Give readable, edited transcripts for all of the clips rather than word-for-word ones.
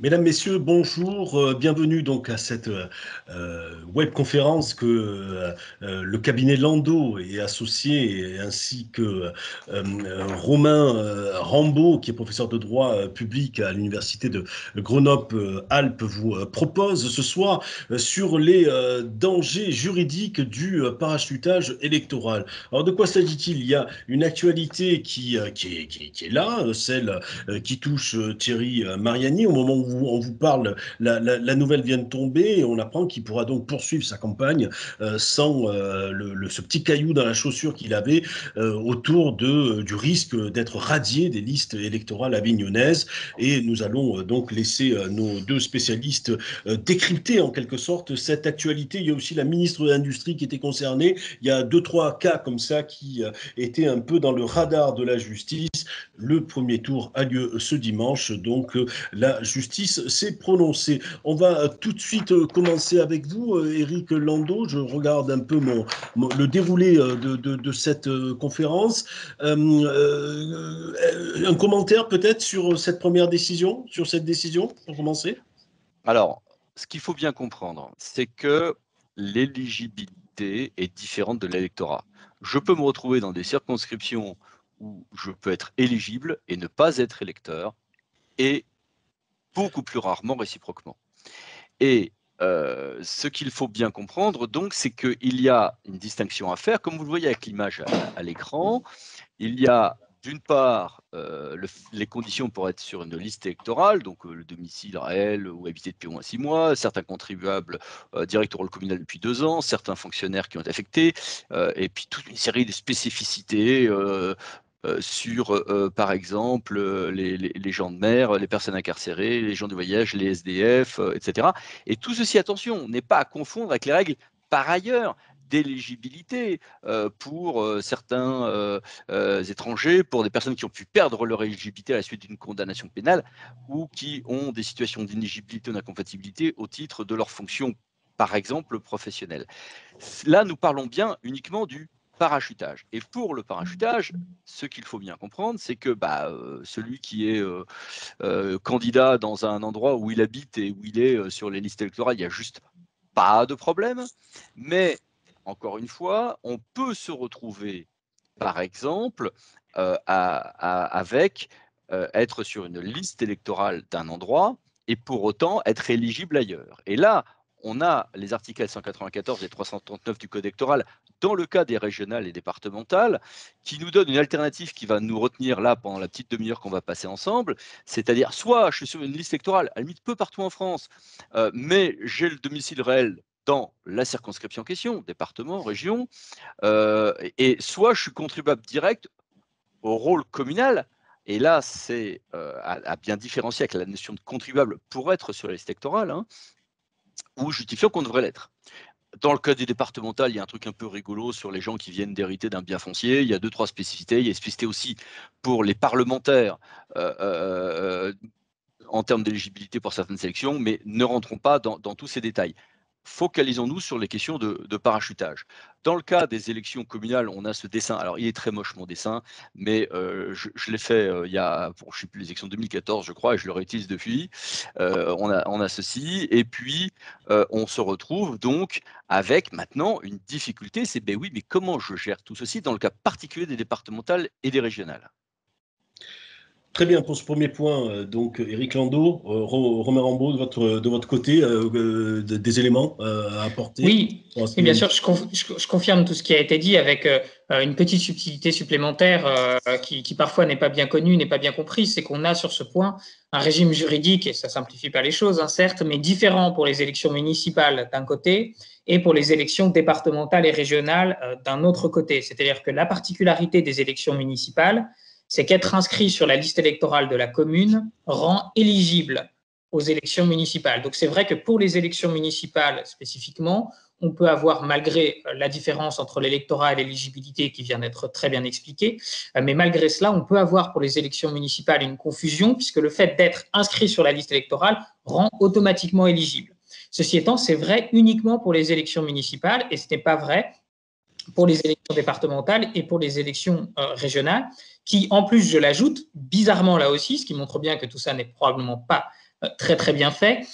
Mesdames, Messieurs, bonjour, bienvenue donc à cette webconférence que le cabinet Landau et associés, ainsi que Romain Rambaud, qui est professeur de droit public à l'université de Grenoble-Alpes, vous propose ce soir sur les dangers juridiques du parachutage électoral. Alors de quoi s'agit-il? Il y a une actualité qui est là, celle qui touche Thierry Mariani. Au moment où on vous parle, la nouvelle vient de tomber et on apprend qu'il pourra donc poursuivre sa campagne sans ce petit caillou dans la chaussure qu'il avait autour du risque d'être radié des listes électorales avignonnaises. Et nous allons donc laisser nos deux spécialistes décrypter en quelque sorte cette actualité. Il y a aussi la ministre de l'Industrie qui était concernée. Il y a deux, trois cas comme ça qui étaient un peu dans le radar de la justice. Le premier tour a lieu ce dimanche, donc la justice s'est prononcée. On va tout de suite commencer avec vous, Éric Landau. Je regarde un peu le déroulé de cette conférence. Un commentaire peut-être sur cette première décision, sur cette décision, pour commencer? Alors, ce qu'il faut bien comprendre, c'est que l'éligibilité est différente de l'électorat. Je peux me retrouver dans des circonscriptions où je peux être éligible et ne pas être électeur, et beaucoup plus rarement réciproquement. Et ce qu'il faut bien comprendre, donc, c'est qu'il y a une distinction à faire. Comme vous le voyez avec l'image à l'écran, il y a d'une part les conditions pour être sur une liste électorale, donc le domicile réel ou habité depuis au moins 6 mois, certains contribuables directs au rôle communal depuis 2 ans, certains fonctionnaires qui ont été affectés, et puis toute une série de spécificités sur, par exemple, les gens de mer, les personnes incarcérées, les gens du voyage, les SDF, etc. Et tout ceci, attention, n'est pas à confondre avec les règles par ailleurs d'éligibilité pour certains étrangers, pour des personnes qui ont pu perdre leur éligibilité à la suite d'une condamnation pénale ou qui ont des situations d'inéligibilité ou d'incompatibilité au titre de leur fonction, par exemple, professionnelle. Là, nous parlons bien uniquement du parachutage. Et pour le parachutage, ce qu'il faut bien comprendre, c'est que celui qui est candidat dans un endroit où il habite et où il est sur les listes électorales, il n'y a juste pas de problème. Mais encore une fois, on peut se retrouver, par exemple, avec être sur une liste électorale d'un endroit et pour autant être éligible ailleurs. Et là, on a les articles 194 et 339 du Code électoral dans le cas des régionales et départementales, qui nous donnent une alternative qui va nous retenir là pendant la petite demi-heure qu'on va passer ensemble, c'est-à-dire soit je suis sur une liste électorale, à la limite peu partout en France, mais j'ai le domicile réel dans la circonscription en question, département, région, et soit je suis contribuable direct au rôle communal, et là c'est à bien différencier avec la notion de contribuable pour être sur la liste électorale, hein, ou justifiant qu'on devrait l'être. Dans le cas du départemental, il y a un truc un peu rigolo sur les gens qui viennent d'hériter d'un bien foncier. Il y a 2-3 spécificités. Il y a une spécificité aussi pour les parlementaires en termes d'éligibilité pour certaines sélections, mais ne rentrons pas dans tous ces détails. Focalisons-nous sur les questions de parachutage. Dans le cas des élections communales, on a ce dessin. Alors, il est très moche mon dessin, mais je l'ai fait il y a, bon, je ne sais plus, les élections 2014, je crois, et je le réutilise depuis. On a ceci, et puis on se retrouve donc avec maintenant une difficulté, c'est ben oui, mais comment je gère tout ceci dans le cas particulier des départementales et des régionales? Très bien, pour ce premier point, donc Éric Landau, Romain Rambaud, de votre côté, des éléments à apporter Oui, et bien sûr, je confirme tout ce qui a été dit avec une petite subtilité supplémentaire qui parfois n'est pas bien connue, n'est pas bien comprise, c'est qu'on a sur ce point un régime juridique, et ça ne simplifie pas les choses, hein, certes, mais différent pour les élections municipales d'un côté et pour les élections départementales et régionales d'un autre côté. C'est-à-dire que la particularité des élections municipales, c'est qu'être inscrit sur la liste électorale de la commune rend éligible aux élections municipales. Donc c'est vrai que pour les élections municipales spécifiquement, on peut avoir, malgré la différence entre l'électorat et l'éligibilité qui vient d'être très bien expliquée, mais malgré cela, on peut avoir pour les élections municipales une confusion puisque le fait d'être inscrit sur la liste électorale rend automatiquement éligible. Ceci étant, c'est vrai uniquement pour les élections municipales et ce n'est pas vrai pour les élections départementales et pour les élections régionales, qui, en plus, je l'ajoute, bizarrement là aussi, ce qui montre bien que tout ça n'est probablement pas très très bien fait,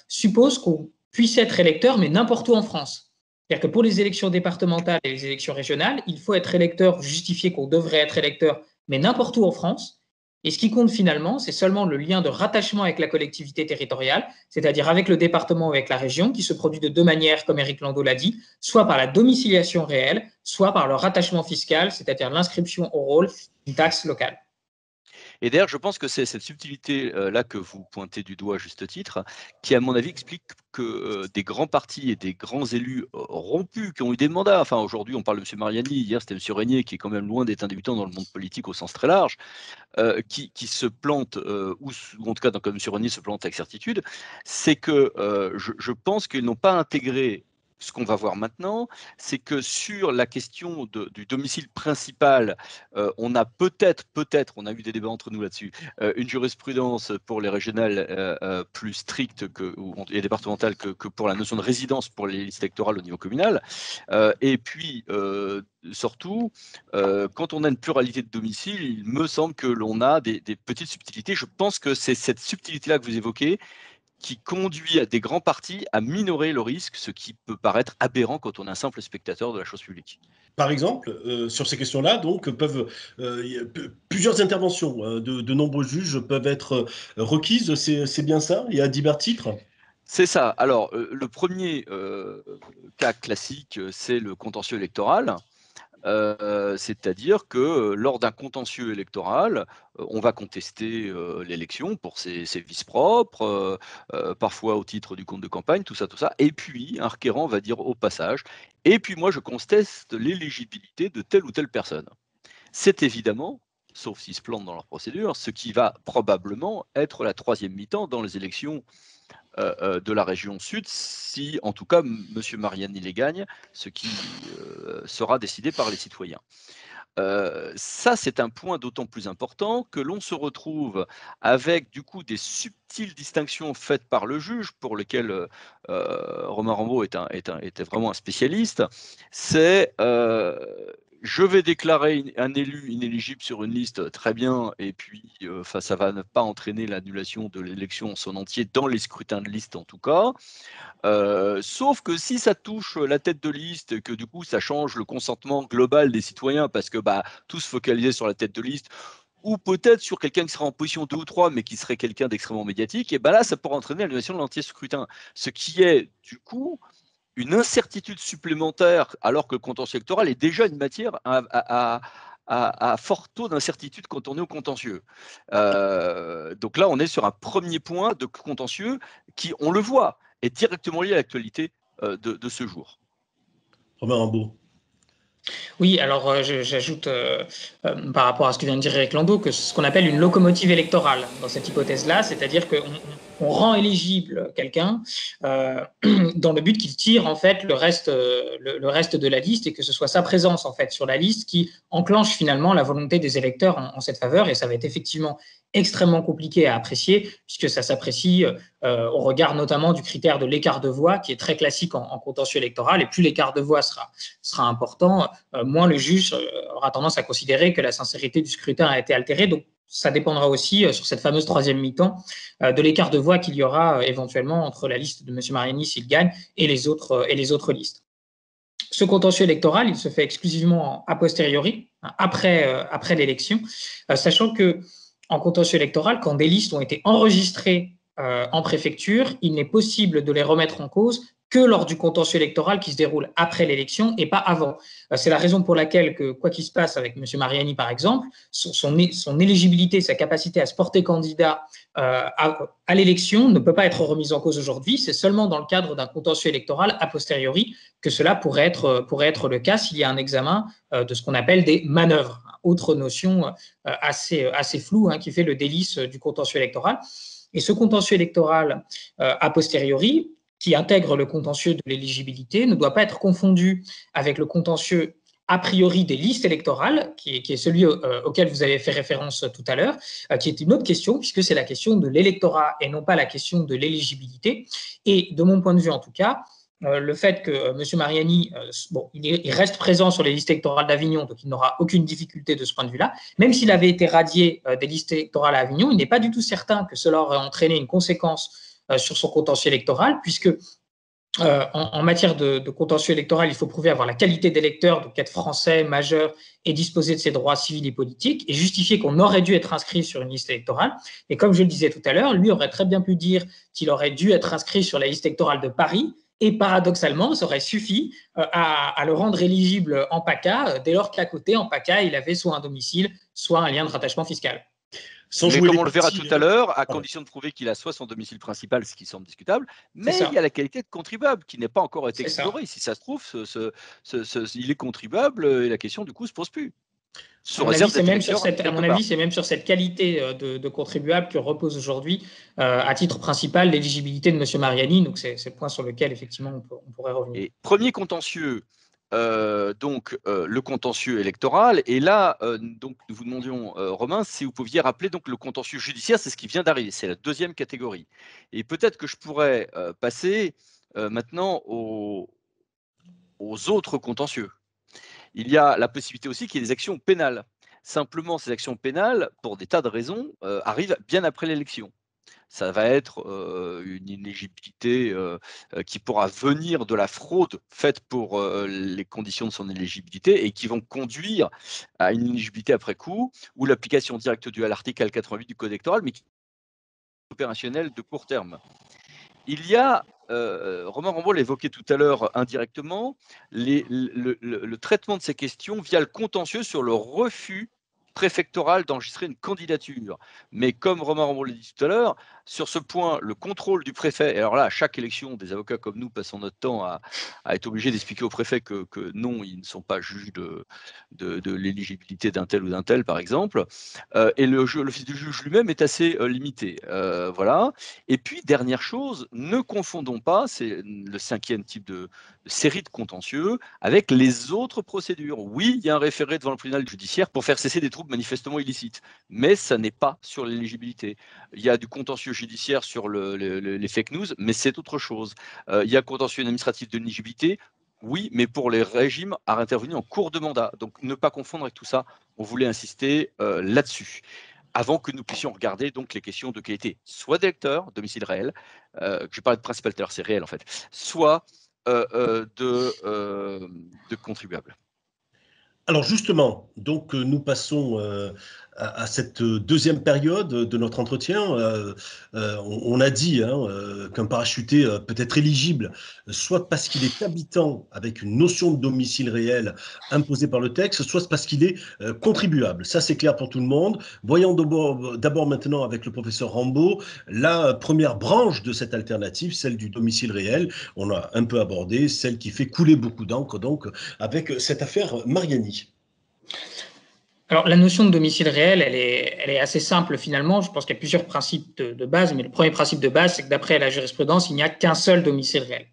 suppose qu'on puisse être électeur, mais n'importe où en France. C'est-à-dire que pour les élections départementales et les élections régionales, il faut être électeur, justifier qu'on devrait être électeur, mais n'importe où en France. Et ce qui compte finalement, c'est seulement le lien de rattachement avec la collectivité territoriale, c'est-à-dire avec le département ou avec la région, qui se produit de deux manières, comme Éric Landau l'a dit, soit par la domiciliation réelle, soit par le rattachement fiscal, c'est-à-dire l'inscription au rôle d'une taxe locale. Et d'ailleurs, je pense que c'est cette subtilité-là que vous pointez du doigt à juste titre, qui, à mon avis, explique que des grands partis et des grands élus rompus, qui ont eu des mandats, enfin aujourd'hui on parle de M. Mariani, hier c'était M. Régnier, qui est quand même loin d'être un débutant dans le monde politique au sens très large, qui se plantent, ou en tout cas comme M. Régnier se plante avec certitude, c'est que je pense qu'ils n'ont pas intégré ce qu'on va voir maintenant, c'est que sur la question du domicile principal, on a peut-être, on a eu des débats entre nous là-dessus, une jurisprudence pour les régionales plus stricte et départementale que pour la notion de résidence pour les listes électorales au niveau communal. Et puis, surtout, quand on a une pluralité de domicile, il me semble que l'on a des petites subtilités. Je pense que c'est cette subtilité-là que vous évoquez qui conduit à des grands partis à minorer le risque, ce qui peut paraître aberrant quand on est un simple spectateur de la chose publique. Par exemple, sur ces questions-là, donc, plusieurs interventions de nombreux juges peuvent être requises, c'est bien ça? Il y a divers titres? C'est ça. Alors, le premier cas classique, c'est le contentieux électoral. C'est-à-dire que lors d'un contentieux électoral, on va contester l'élection pour ses vices propres, parfois au titre du compte de campagne, tout ça. Et puis, un requérant va dire au passage, et puis moi, je conteste l'éligibilité de telle ou telle personne. C'est évidemment, sauf s'ils se plantent dans leur procédure, ce qui va probablement être la troisième mi-temps dans les élections de la région sud, si en tout cas M. Mariani les gagne, ce qui sera décidé par les citoyens. Ça, c'est un point d'autant plus important que l'on se retrouve avec du coup des subtiles distinctions faites par le juge, pour lesquelles Romain Rambaud était vraiment un spécialiste. C'est je vais déclarer un élu inéligible sur une liste, très bien, et puis ça va ne pas entraîner l'annulation de l'élection en son entier, dans les scrutins de liste en tout cas. Sauf que si ça touche la tête de liste, et que du coup ça change le consentement global des citoyens, parce que tous focalisés sur la tête de liste, ou peut-être sur quelqu'un qui sera en position 2 ou 3, mais qui serait quelqu'un d'extrêmement médiatique, et là ça pourrait entraîner l'annulation de l'anti-scrutin. Ce qui est du coup une incertitude supplémentaire, alors que le contentieux électoral est déjà une matière à fort taux d'incertitude quand on est au contentieux. Donc là, on est sur un premier point de contentieux qui, on le voit, est directement lié à l'actualité de ce jour. Romain Rambaud. Oui, alors j'ajoute par rapport à ce que vient de dire Éric Landau que ce qu'on appelle une locomotive électorale dans cette hypothèse-là, c'est-à-dire qu'on rend éligible quelqu'un dans le but qu'il tire en fait le reste de la liste et que ce soit sa présence en fait sur la liste qui enclenche finalement la volonté des électeurs en cette faveur, et ça va être effectivement extrêmement compliqué à apprécier puisque ça s'apprécie au regard notamment du critère de l'écart de voix qui est très classique en contentieux électoral, et plus l'écart de voix sera important, moins le juge aura tendance à considérer que la sincérité du scrutin a été altérée. Donc ça dépendra aussi sur cette fameuse troisième mi-temps de l'écart de voix qu'il y aura éventuellement entre la liste de M. Mariani s'il gagne et les autres listes. Ce contentieux électoral, il se fait exclusivement a posteriori, après l'élection, sachant que en contentieux électoral, quand des listes ont été enregistrées en préfecture, il n'est possible de les remettre en cause que lors du contentieux électoral qui se déroule après l'élection et pas avant. C'est la raison pour laquelle, quoi qu'il se passe avec M. Mariani, par exemple, son éligibilité, sa capacité à se porter candidat à l'élection ne peut pas être remise en cause aujourd'hui. C'est seulement dans le cadre d'un contentieux électoral a posteriori que cela pourrait être le cas s'il y a un examen de ce qu'on appelle des manœuvres, autre notion assez floue qui fait le délice du contentieux électoral. Et ce contentieux électoral a posteriori, qui intègre le contentieux de l'éligibilité, ne doit pas être confondu avec le contentieux a priori des listes électorales, qui est celui auquel vous avez fait référence tout à l'heure, qui est une autre question, puisque c'est la question de l'électorat et non pas la question de l'éligibilité. Et de mon point de vue en tout cas, le fait que M. Mariani, il reste présent sur les listes électorales d'Avignon, donc il n'aura aucune difficulté de ce point de vue-là. Même s'il avait été radié des listes électorales à Avignon, il n'est pas du tout certain que cela aurait entraîné une conséquence sur son contentieux électoral, puisque en matière de contentieux électoral, il faut prouver avoir la qualité d'électeur, donc être français, majeur et disposer de ses droits civils et politiques, et justifier qu'on aurait dû être inscrit sur une liste électorale. Et comme je le disais tout à l'heure, lui aurait très bien pu dire qu'il aurait dû être inscrit sur la liste électorale de Paris, et paradoxalement, ça aurait suffi à le rendre éligible en PACA, dès lors qu'à côté, en PACA, il avait soit un domicile, soit un lien de rattachement fiscal. Mais comme on le verra tout à l'heure, à condition de prouver qu'il a soit son domicile principal, ce qui semble discutable, mais il y a la qualité de contribuable qui n'a pas encore été explorée. Si ça se trouve, il est contribuable et la question du coup se pose plus. À mon avis, c'est même sur cette qualité de contribuable que repose aujourd'hui, à titre principal, l'éligibilité de M. Mariani. Donc, c'est le point sur lequel, effectivement, on pourrait revenir. Et premier contentieux, le contentieux électoral. Et là, donc, nous vous demandions, Romain, si vous pouviez rappeler donc, le contentieux judiciaire, c'est ce qui vient d'arriver, c'est la deuxième catégorie. Et peut-être que je pourrais passer maintenant aux autres contentieux. Il y a la possibilité aussi qu'il y ait des actions pénales. Simplement, ces actions pénales, pour des tas de raisons, arrivent bien après l'élection. Ça va être une inéligibilité qui pourra venir de la fraude faite pour les conditions de son éligibilité et qui vont conduire à une inéligibilité après coup ou l'application directe due à l'article L88 du Code électoral, mais qui est opérationnelle de court terme. Il y a, Romain Rambaud l'évoquait tout à l'heure indirectement, le traitement de ces questions via le contentieux sur le refus préfectoral d'enregistrer une candidature. Mais comme Romain Rambaud l'a dit tout à l'heure, sur ce point, le contrôle du préfet, et alors là, à chaque élection, des avocats comme nous passons notre temps à être obligés d'expliquer au préfet que non, ils ne sont pas juges de l'éligibilité d'un tel ou d'un tel, par exemple, et l'office du juge lui-même est assez limité. Voilà. Et puis, dernière chose, ne confondons pas, c'est le cinquième type de série de contentieux, avec les autres procédures. Oui, il y a un référé devant le tribunal judiciaire pour faire cesser des troubles manifestement illicites, mais ça n'est pas sur l'éligibilité. Il y a du contentieux judiciaire sur les fake news, mais c'est autre chose. Il y a un contentieux administratif de l'éligibilité, oui, mais pour les régimes à intervenir en cours de mandat. Donc, ne pas confondre avec tout ça. On voulait insister là-dessus avant que nous puissions regarder donc les questions de qualité, soit d'électeur, domicile réel, je parlais de principal tout à l'heure, c'est réel en fait, soit de contribuable. Alors justement, donc nous passons à cette deuxième période de notre entretien. On a dit qu'un parachuté peut être éligible, soit parce qu'il est habitant avec une notion de domicile réel imposée par le texte, soit parce qu'il est contribuable. Ça, c'est clair pour tout le monde. Voyons d'abord maintenant avec le professeur Rambaud la première branche de cette alternative, celle du domicile réel. On a un peu abordé celle qui fait couler beaucoup d'encre, donc avec cette affaire Mariani. Alors, la notion de domicile réel, elle est assez simple finalement. Je pense qu'il y a plusieurs principes de base, mais le premier principe de base, c'est que d'après la jurisprudence, il n'y a qu'un seul domicile réel.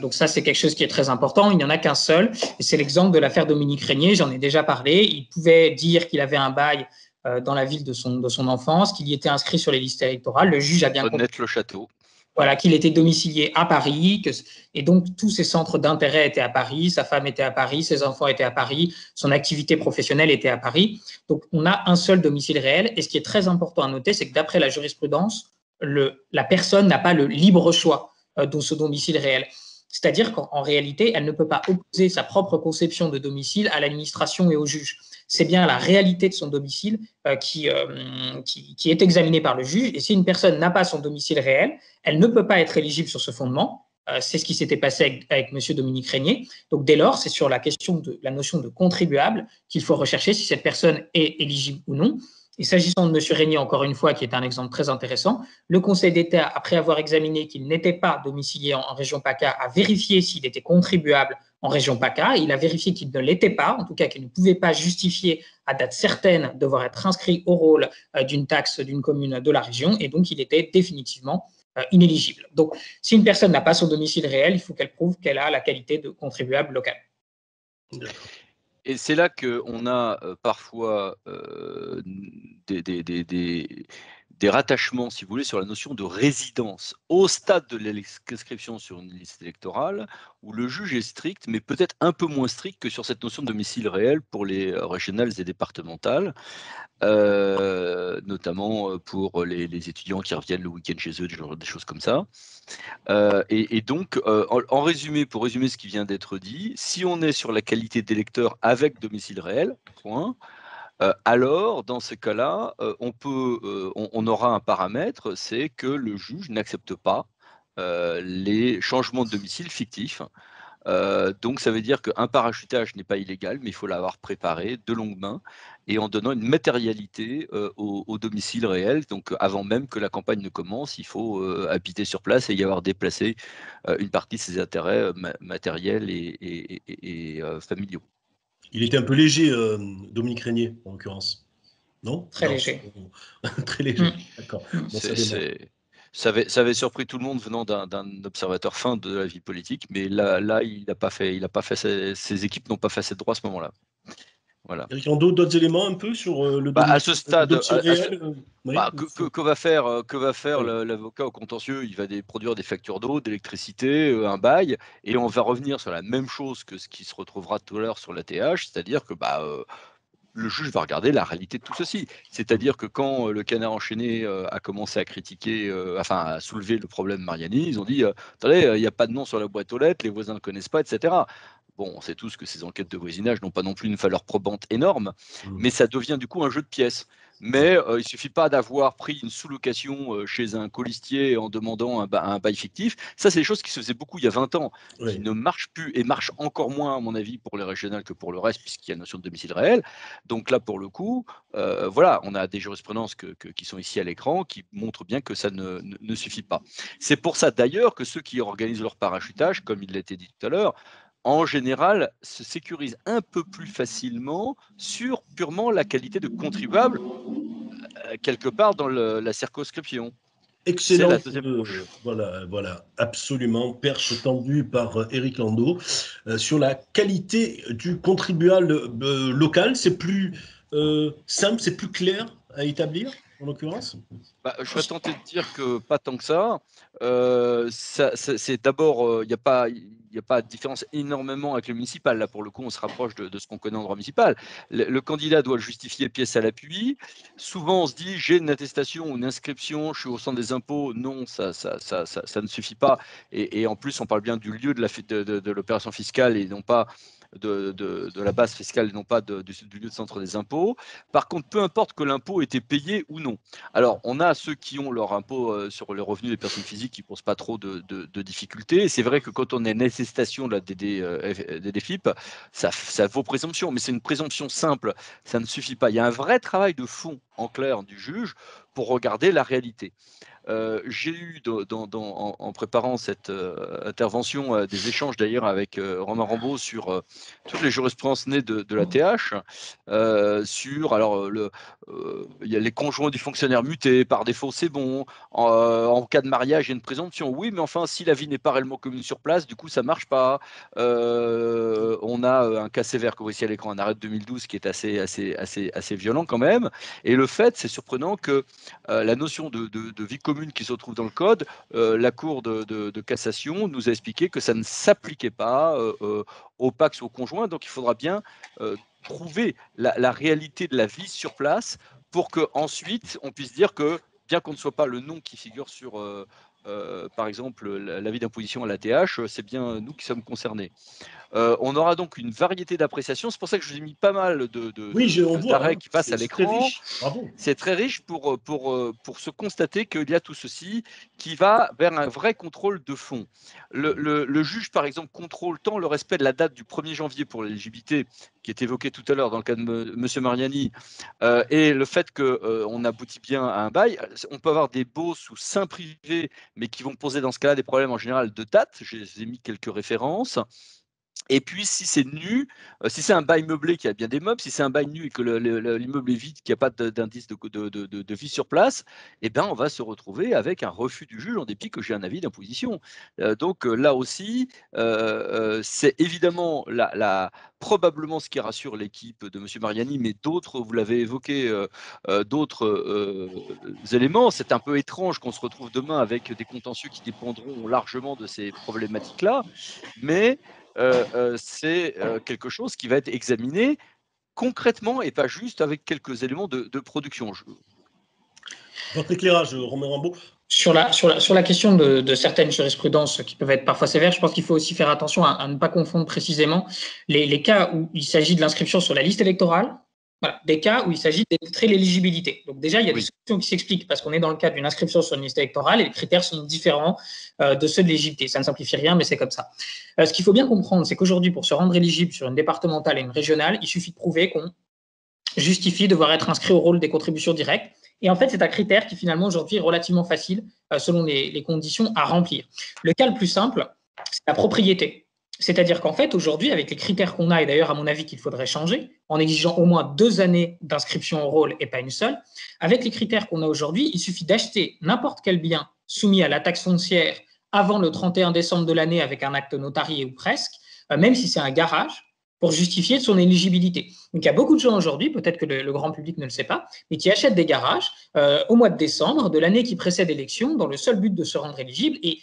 Donc ça, c'est quelque chose qui est très important. Il n'y en a qu'un seul, et c'est l'exemple de l'affaire Dominique Régnier. J'en ai déjà parlé. Il pouvait dire qu'il avait un bail dans la ville de son enfance, qu'il y était inscrit sur les listes électorales. Le juge a bien compris. Honnête le château. Voilà, qu'il était domicilié à Paris, et donc tous ses centres d'intérêt étaient à Paris, sa femme était à Paris, ses enfants étaient à Paris, son activité professionnelle était à Paris. Donc on a un seul domicile réel, et ce qui est très important à noter, c'est que d'après la jurisprudence, la personne n'a pas le libre choix de ce domicile réel. C'est-à-dire qu'en réalité, elle ne peut pas opposer sa propre conception de domicile à l'administration et au juge. C'est bien la réalité de son domicile qui est examinée par le juge. Et si une personne n'a pas son domicile réel, elle ne peut pas être éligible sur ce fondement. C'est ce qui s'était passé avec M. Dominique Régnier. Donc, dès lors, c'est sur la question de la notion de contribuable qu'il faut rechercher si cette personne est éligible ou non. Et s'agissant de M. Régnier, encore une fois, qui est un exemple très intéressant, le Conseil d'État, après avoir examiné qu'il n'était pas domicilié en région PACA, a vérifié s'il était contribuable en région PACA. Il a vérifié qu'il ne l'était pas, en tout cas qu'il ne pouvait pas justifier à date certaine devoir être inscrit au rôle d'une taxe d'une commune de la région, et donc il était définitivement inéligible. Donc, si une personne n'a pas son domicile réel, il faut qu'elle prouve qu'elle a la qualité de contribuable local. Et c'est là qu'on a parfois des des rattachements, si vous voulez, sur la notion de résidence au stade de l'inscription sur une liste électorale, où le juge est strict, mais peut-être un peu moins strict que sur cette notion de domicile réel pour les régionales et départementales, notamment pour les étudiants qui reviennent le week-end chez eux, des choses comme ça. Et donc, en résumé, pour résumer ce qui vient d'être dit, si on est sur la qualité d'électeur avec domicile réel, point, alors, dans ce cas-là, on aura un paramètre, c'est que le juge n'accepte pas les changements de domicile fictifs. Donc, ça veut dire qu'un parachutage n'est pas illégal, mais il faut l'avoir préparé de longue main et en donnant une matérialité au domicile réel. Donc, avant même que la campagne ne commence, il faut habiter sur place et y avoir déplacé une partie de ses intérêts matériels et familiaux. Il était un peu léger, Dominique Régnier, en l'occurrence. Non? Très léger. Très léger, d'accord. Bon, ça avait surpris tout le monde venant d'un observateur fin de la vie politique, mais là il n'a pas fait, ses équipes n'ont pas fait assez de droit à ce moment-là. Voilà. Éric Landau, d'autres éléments un peu sur le à ce stade, que va faire l'avocat au contentieux? Il va produire des factures d'eau, d'électricité, un bail, et on va revenir sur la même chose que ce qui se retrouvera tout à l'heure sur l'ATH, c'est-à-dire que le juge va regarder la réalité de tout ceci. C'est-à-dire que quand le Canard enchaîné a commencé à critiquer, à soulever le problème Mariani, ils ont dit attendez, il n'y a pas de nom sur la boîte aux lettres, les voisins ne connaissent pas, etc. Bon, on sait tous que ces enquêtes de voisinage n'ont pas non plus une valeur probante énorme, mais ça devient du coup un jeu de pièces. Mais il ne suffit pas d'avoir pris une sous-location chez un colistier en demandant un bail fictif. Ça, c'est des choses qui se faisaient beaucoup il y a 20 ans, qui ne marchent plus et marchent encore moins, à mon avis, pour les régionales que pour le reste, puisqu'il y a la notion de domicile réel. Donc là, pour le coup, voilà, on a des jurisprudences qui sont ici à l'écran qui montrent bien que ça ne suffit pas. C'est pour ça, d'ailleurs, que ceux qui organisent leur parachutage, comme il l'a été dit tout à l'heure, en général, se sécurisent un peu plus facilement sur purement la qualité de contribuable, quelque part dans la circonscription. Excellent. Voilà, absolument. Perche tendue par Éric Landau sur la qualité du contribuable local. C'est plus simple, c'est plus clair à établir, en l'occurrence? Je serais tenté de dire que pas tant que ça. C'est d'abord, il n'y a pas de différence énormément avec le municipal. Là, pour le coup, on se rapproche de ce qu'on connaît en droit municipal. Le candidat doit justifier pièce à l'appui. Souvent, on se dit, j'ai une attestation ou une inscription, je suis au centre des impôts. Non, ça ne suffit pas. Et en plus, on parle bien du lieu de l'opération fiscale et non pas de la base fiscale et non pas du lieu de centre des impôts. Par contre, peu importe que l'impôt ait été payé ou non. Alors, on a ceux qui ont leur impôt sur les revenus des personnes physiques qui ne posent pas trop de difficultés. C'est vrai que quand on a une attestation de la DDFIP, ça vaut présomption, mais c'est une présomption simple. Ça ne suffit pas. Il y a un vrai travail de fond, en clair, du juge pour regarder la réalité. J'ai eu en préparant cette intervention des échanges d'ailleurs avec Romain Rambaud sur toutes les jurisprudences nées de l'ATH, sur alors il y a les conjoints du fonctionnaire muté par défaut, c'est bon. En cas de mariage, il y a une présomption. Oui, mais enfin, si la vie n'est pas réellement commune sur place, du coup, ça marche pas. On a un cas sévère que vous voyez à l'écran, un arrêt de 2012 qui est assez violent quand même. Et le fait, c'est surprenant que la notion de vie commune qui se retrouve dans le code, la Cour de cassation nous a expliqué que ça ne s'appliquait pas au PACS ou au conjoint. Donc, il faudra bien trouver la réalité de la vie sur place pour qu'ensuite, on puisse dire que, bien qu'on ne soit pas le nom qui figure sur, par exemple, l'avis d'imposition à l'ATH, c'est bien nous qui sommes concernés. On aura donc une variété d'appréciations. C'est pour ça que je vous ai mis pas mal d'arrêts qui passent à l'écran. C'est très riche pour se constater qu'il y a tout ceci qui va vers un vrai contrôle de fond. Le juge, par exemple, contrôle tant le respect de la date du 1er janvier pour l'éligibilité, qui est évoqué tout à l'heure dans le cas de M. Mariani, et le fait qu'on aboutit bien à un bail. On peut avoir des baux sous seing privé, mais qui vont poser dans ce cas-là des problèmes en général de date. J'ai mis quelques références. Et puis, si c'est nu, si c'est un bail meublé qui a bien des meubles, si c'est un bail nu et que l'immeuble est vide, qu'il n'y a pas d'indice de vie sur place, eh ben, on va se retrouver avec un refus du juge en dépit que j'ai un avis d'imposition. Donc là aussi, c'est évidemment probablement ce qui rassure l'équipe de M. Mariani, mais d'autres, vous l'avez évoqué, d'autres éléments. C'est un peu étrange qu'on se retrouve demain avec des contentieux qui dépendront largement de ces problématiques-là, mais c'est quelque chose qui va être examiné concrètement et pas juste avec quelques éléments de production. Votre éclairage, Romain Rambaud. Sur la question de certaines jurisprudences qui peuvent être parfois sévères, je pense qu'il faut aussi faire attention à ne pas confondre précisément les cas où il s'agit de l'inscription sur la liste électorale, voilà, des cas où il s'agit de démontrer l'éligibilité. Donc déjà, il y a des solutions qui s'expliquent parce qu'on est dans le cadre d'une inscription sur une liste électorale et les critères sont différents de ceux de l'éligibilité. Ça ne simplifie rien, mais c'est comme ça. Ce qu'il faut bien comprendre, c'est qu'aujourd'hui, pour se rendre éligible sur une départementale et une régionale, il suffit de prouver qu'on justifie devoir être inscrit au rôle des contributions directes. Et en fait, c'est un critère qui finalement aujourd'hui est relativement facile selon les conditions à remplir. Le cas le plus simple, c'est la propriété. C'est-à-dire qu'en fait, aujourd'hui, avec les critères qu'on a, et d'ailleurs, à mon avis, qu'il faudrait changer, en exigeant au moins 2 années d'inscription au rôle et pas une seule, avec les critères qu'on a aujourd'hui, il suffit d'acheter n'importe quel bien soumis à la taxe foncière avant le 31 décembre de l'année avec un acte notarié ou presque, même si c'est un garage, pour justifier de son éligibilité. Donc, il y a beaucoup de gens aujourd'hui, peut-être que le grand public ne le sait pas, mais qui achètent des garages au mois de décembre de l'année qui précède l'élection dans le seul but de se rendre éligible et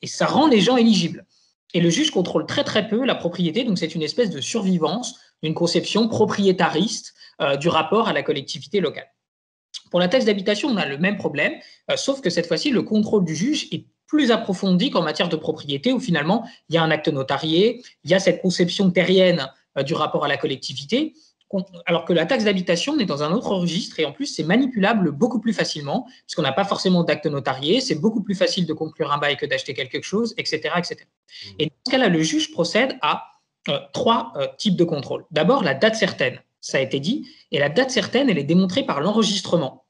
ça rend les gens éligibles. Et le juge contrôle très très peu la propriété, donc c'est une espèce de survivance d'une conception propriétariste du rapport à la collectivité locale. Pour la taxe d'habitation, on a le même problème, sauf que cette fois-ci, le contrôle du juge est plus approfondi qu'en matière de propriété, où finalement, il y a un acte notarié, il y a cette conception terrienne du rapport à la collectivité, alors que la taxe d'habitation, on est dans un autre registre et en plus, c'est manipulable beaucoup plus facilement, puisqu'on n'a pas forcément d'acte notarié, c'est beaucoup plus facile de conclure un bail que d'acheter quelque chose, etc., etc. Et dans ce cas-là, le juge procède à 3 types de contrôle. D'abord, la date certaine, ça a été dit, et la date certaine, elle est démontrée par l'enregistrement.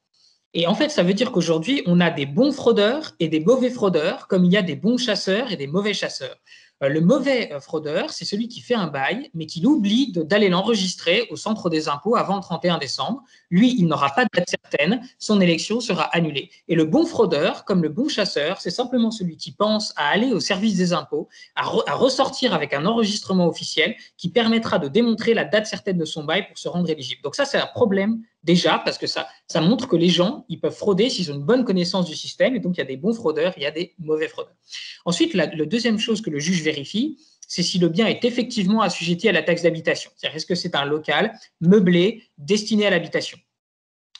Et en fait, ça veut dire qu'aujourd'hui, on a des bons fraudeurs et des mauvais fraudeurs, comme il y a des bons chasseurs et des mauvais chasseurs. Le mauvais fraudeur, c'est celui qui fait un bail, mais qui oublie d'aller l'enregistrer au centre des impôts avant le 31 décembre. Lui, il n'aura pas de date certaine, son élection sera annulée. Et le bon fraudeur, comme le bon chasseur, c'est simplement celui qui pense à aller au service des impôts, à ressortir avec un enregistrement officiel qui permettra de démontrer la date certaine de son bail pour se rendre éligible. Donc ça, c'est un problème déjà, parce que ça montre que les gens, ils peuvent frauder s'ils ont une bonne connaissance du système, et donc il y a des bons fraudeurs, il y a des mauvais fraudeurs. Ensuite, la deuxième chose que le juge vérifie, c'est si le bien est effectivement assujetti à la taxe d'habitation. C'est-à-dire, est-ce que c'est un local meublé destiné à l'habitation?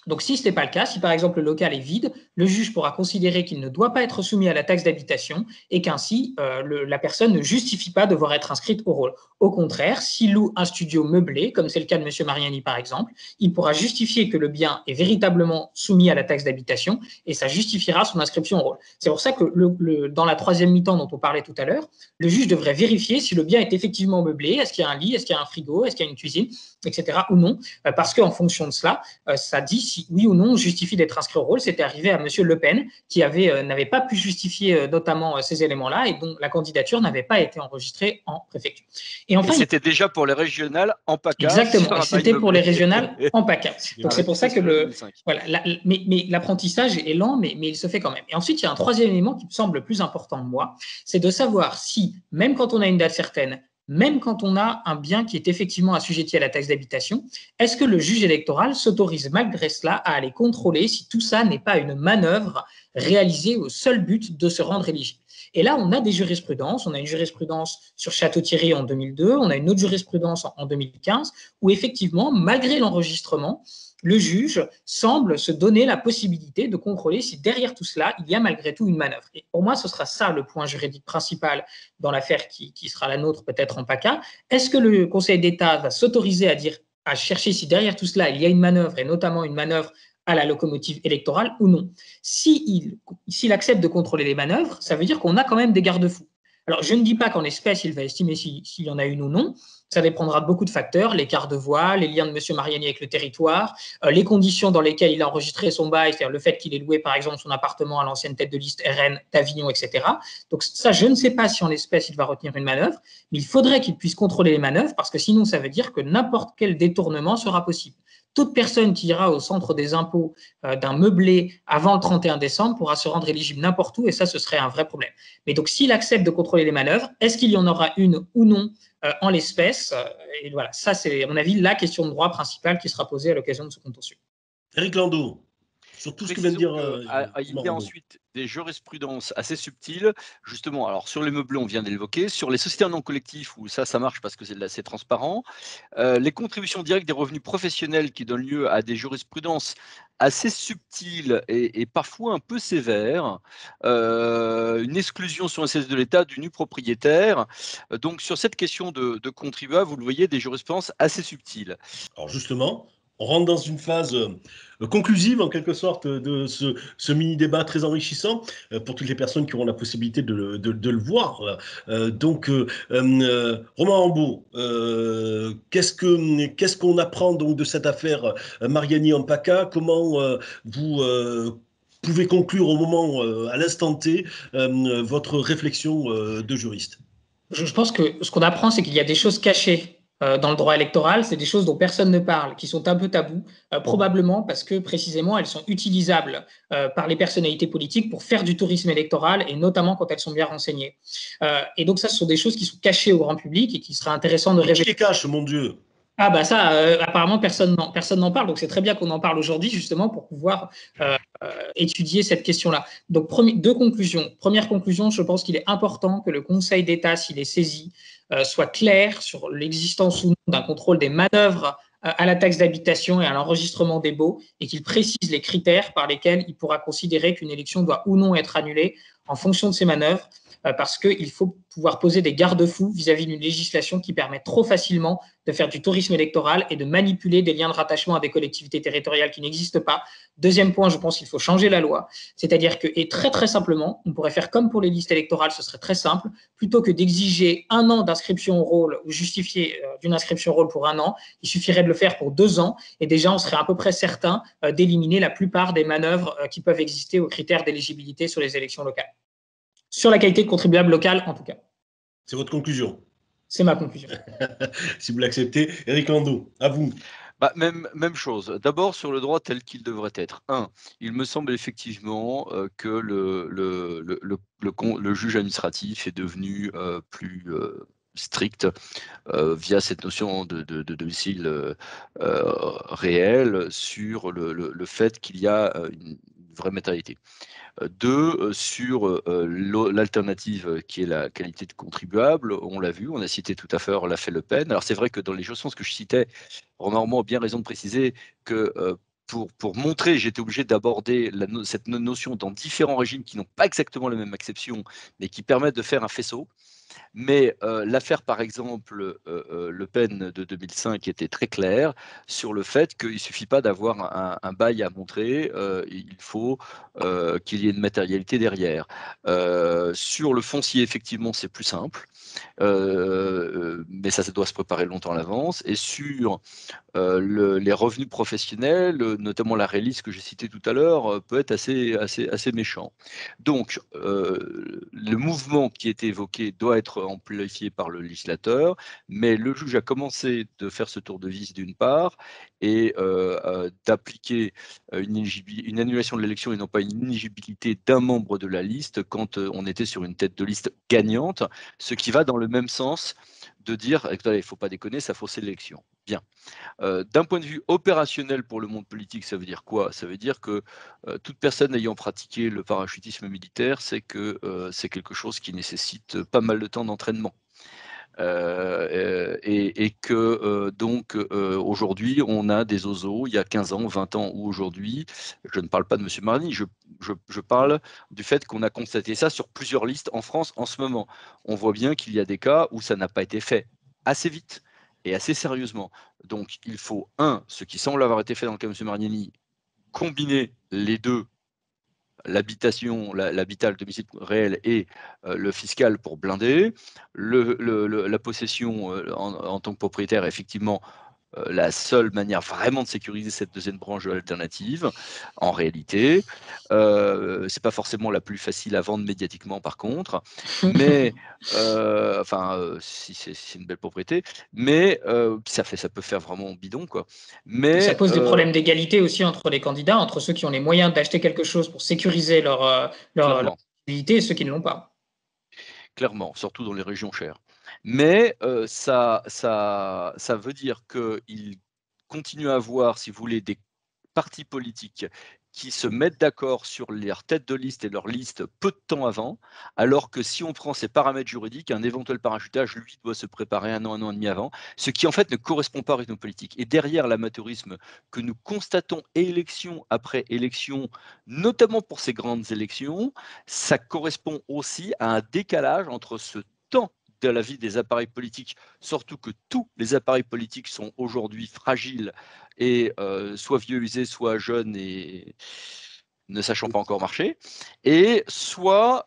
Donc, si ce n'est pas le cas, si par exemple le local est vide, le juge pourra considérer qu'il ne doit pas être soumis à la taxe d'habitation et qu'ainsi la personne ne justifie pas devoir être inscrite au rôle. Au contraire, s'il loue un studio meublé, comme c'est le cas de M. Mariani par exemple, il pourra justifier que le bien est véritablement soumis à la taxe d'habitation et ça justifiera son inscription au rôle. C'est pour ça que dans la troisième mi-temps dont on parlait tout à l'heure, le juge devrait vérifier si le bien est effectivement meublé, est-ce qu'il y a un lit, est-ce qu'il y a un frigo, est-ce qu'il y a une cuisine, etc. ou non, parce qu'en fonction de cela, ça dit si oui ou non justifie d'être inscrit au rôle. C'était arrivé à M. Le Pen qui n'avait pas pu justifier notamment ces éléments-là et dont la candidature n'avait pas été enregistrée en préfecture. Et enfin, c'était déjà pour les régionales en PACA. Exactement, c'était pour les régionales en PACA. Donc c'est pour ça que mais l'apprentissage est lent, mais il se fait quand même. Et ensuite, il y a un troisième élément qui me semble le plus important de moi, c'est de savoir si, même quand on a une date certaine, même quand on a un bien qui est effectivement assujetti à la taxe d'habitation, est-ce que le juge électoral s'autorise malgré cela à aller contrôler si tout ça n'est pas une manœuvre réalisée au seul but de se rendre éligible? Et là, on a des jurisprudences. On a une jurisprudence sur Château-Thierry en 2002, on a une autre jurisprudence en 2015, où effectivement, malgré l'enregistrement, le juge semble se donner la possibilité de contrôler si derrière tout cela, il y a malgré tout une manœuvre. Et pour moi, ce sera ça le point juridique principal dans l'affaire qui sera la nôtre peut-être en PACA. Est-ce que le Conseil d'État va s'autoriser à chercher si derrière tout cela, il y a une manœuvre, et notamment une manœuvre à la locomotive électorale ou non? S'il accepte de contrôler les manœuvres, ça veut dire qu'on a quand même des garde-fous. Alors, je ne dis pas qu'en espèces, il va estimer s'il y en a une ou non. Ça dépendra de beaucoup de facteurs, l'écart de voix, les liens de M. Mariani avec le territoire, les conditions dans lesquelles il a enregistré son bail, c'est-à-dire le fait qu'il ait loué, par exemple, son appartement à l'ancienne tête de liste RN d'Avignon, etc. Donc ça, je ne sais pas si en l'espèce, il va retenir une manœuvre, mais il faudrait qu'il puisse contrôler les manœuvres, parce que sinon, ça veut dire que n'importe quel détournement sera possible. Toute personne qui ira au centre des impôts d'un meublé avant le 31 décembre pourra se rendre éligible n'importe où, et ça, ce serait un vrai problème. Mais donc, s'il accepte de contrôler les manœuvres, est-ce qu'il y en aura une ou non en l'espèce? Et voilà, ça, c'est, à mon avis, la question de droit principale qui sera posée à l'occasion de ce contentieux. Éric Landau, sur tout ce que vient de dire il y a ensuite des jurisprudences assez subtiles, justement. Alors sur les meublés, on vient de l'évoquer. Sur les sociétés en non collectif, où ça marche parce que c'est transparent. Les contributions directes des revenus professionnels qui donnent lieu à des jurisprudences assez subtiles et parfois un peu sévères. Une exclusion sur un cesse de l'État du nu propriétaire. Donc sur cette question de contribuable, vous le voyez, des jurisprudences assez subtiles. Alors justement, on rentre dans une phase conclusive, en quelque sorte, de ce mini-débat très enrichissant pour toutes les personnes qui auront la possibilité de le voir. Romain Rambaud, qu'est-ce qu'on apprend donc de cette affaire Mariani-Ampacca? Comment vous pouvez conclure au moment, à l'instant T, votre réflexion de juriste? Je pense que ce qu'on apprend, c'est qu'il y a des choses cachées dans le droit électoral, c'est des choses dont personne ne parle, qui sont un peu tabous, probablement parce que précisément elles sont utilisables par les personnalités politiques pour faire du tourisme électoral, et notamment quand elles sont bien renseignées. Et donc ça, ce sont des choses qui sont cachées au grand public et qui serait intéressant de révéler. Qui les cache, mon Dieu? Ah bah ça, apparemment, personne n'en parle, donc c'est très bien qu'on en parle aujourd'hui, justement, pour pouvoir étudier cette question-là. Donc, deux conclusions. Première conclusion, je pense qu'il est important que le Conseil d'État, s'il est saisi, soit clair sur l'existence ou non d'un contrôle des manœuvres à la taxe d'habitation et à l'enregistrement des baux, et qu'il précise les critères par lesquels il pourra considérer qu'une élection doit ou non être annulée en fonction de ces manœuvres, parce qu'il faut pouvoir poser des garde-fous vis-à-vis d'une législation qui permet trop facilement de faire du tourisme électoral et de manipuler des liens de rattachement à des collectivités territoriales qui n'existent pas. Deuxième point, je pense qu'il faut changer la loi, c'est-à-dire que, et très très simplement, on pourrait faire comme pour les listes électorales, ce serait très simple, plutôt que d'exiger 1 an d'inscription au rôle ou justifier d'une inscription au rôle pour 1 an, il suffirait de le faire pour 2 ans, et déjà on serait à peu près certain d'éliminer la plupart des manœuvres qui peuvent exister aux critères d'éligibilité sur les élections locales. Sur la qualité de contribuable local, en tout cas. C'est votre conclusion? C'est ma conclusion. Si vous l'acceptez. Éric Landau, à vous. Bah, même chose. D'abord, sur le droit tel qu'il devrait être. Il me semble effectivement que le juge administratif est devenu plus strict via cette notion de domicile réel sur le fait qu'il y a une vraie matérialité. Deux, sur l'alternative qui est la qualité de contribuable, on l'a vu, on a cité tout à l'heure l'affaire Le Pen. Alors c'est vrai que dans les jurisprudence que je citais, Romain Armand a bien raison de préciser que pour montrer, j'étais obligé d'aborder cette notion dans différents régimes qui n'ont pas exactement la même acception, mais qui permettent de faire un faisceau. Mais l'affaire, par exemple, Le Pen de 2005 était très claire sur le fait qu'il ne suffit pas d'avoir un bail à montrer, il faut qu'il y ait une matérialité derrière. Sur le foncier, effectivement, c'est plus simple, mais ça doit se préparer longtemps à l'avance. Et sur les revenus professionnels, notamment la rélise que j'ai citée tout à l'heure, peut être assez méchant. Donc, le mouvement qui était évoqué doit être amplifié par le législateur, mais le juge a commencé de faire ce tour de vis d'une part et d'appliquer une annulation de l'élection et non pas une inéligibilité d'un membre de la liste quand on était sur une tête de liste gagnante, ce qui va dans le même sens de dire, il ne faut pas déconner, ça faussait l'élection. Bien. D'un point de vue opérationnel pour le monde politique, ça veut dire quoi? Ça veut dire que toute personne ayant pratiqué le parachutisme militaire, c'est que c'est quelque chose qui nécessite pas mal de temps d'entraînement. Et que donc aujourd'hui, on a des oiseaux, il y a 15 ans, 20 ans ou aujourd'hui, je ne parle pas de M. Marny, je parle du fait qu'on a constaté ça sur plusieurs listes en France en ce moment. On voit bien qu'il y a des cas où ça n'a pas été fait assez vite et assez sérieusement. Donc il faut, ce qui semble avoir été fait dans le cas de M. Mariani, combiner les deux l'habitation, l'habitat, le domicile réel et le fiscal pour blinder, la possession en tant que propriétaire, effectivement, la seule manière vraiment de sécuriser cette deuxième branche de l'alternative, en réalité. C'est pas forcément la plus facile à vendre médiatiquement, par contre, mais si c'est une belle propriété, mais ça peut faire vraiment bidon, quoi. Mais ça pose des problèmes d'égalité aussi entre les candidats, entre ceux qui ont les moyens d'acheter quelque chose pour sécuriser leur activité et ceux qui ne l'ont pas. Clairement, surtout dans les régions chères. Mais ça veut dire qu'il continue à avoir, si vous voulez, des partis politiques qui se mettent d'accord sur leur tête de liste et leur liste peu de temps avant, alors que si on prend ces paramètres juridiques, un éventuel parachutage, lui, doit se préparer un an et demi avant, ce qui en fait ne correspond pas au rythme politique. Et derrière l'amateurisme que nous constatons élection après élection, notamment pour ces grandes élections, ça correspond aussi à un décalage entre ce temps de la vie des appareils politiques, surtout que tous les appareils politiques sont aujourd'hui fragiles et soit vieux usés, soit jeunes et ne sachant pas encore marcher, et soit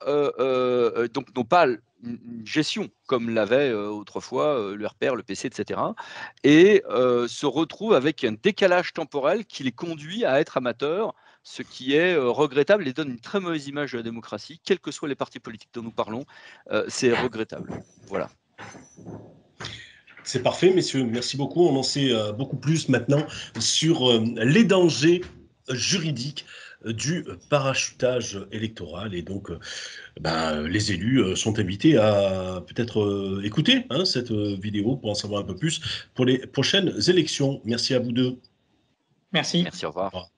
donc n'ont pas une gestion comme l'avait autrefois le RPR, le PC, etc. Et se retrouvent avec un décalage temporel qui les conduit à être amateurs, ce qui est regrettable et donne une très mauvaise image de la démocratie, quels que soient les partis politiques dont nous parlons. C'est regrettable. Voilà. C'est parfait, messieurs. Merci beaucoup. On en sait beaucoup plus maintenant sur les dangers juridiques du parachutage électoral. Et donc, les élus sont invités à peut-être écouter cette vidéo pour en savoir un peu plus pour les prochaines élections. Merci à vous deux. Merci. Merci, au revoir.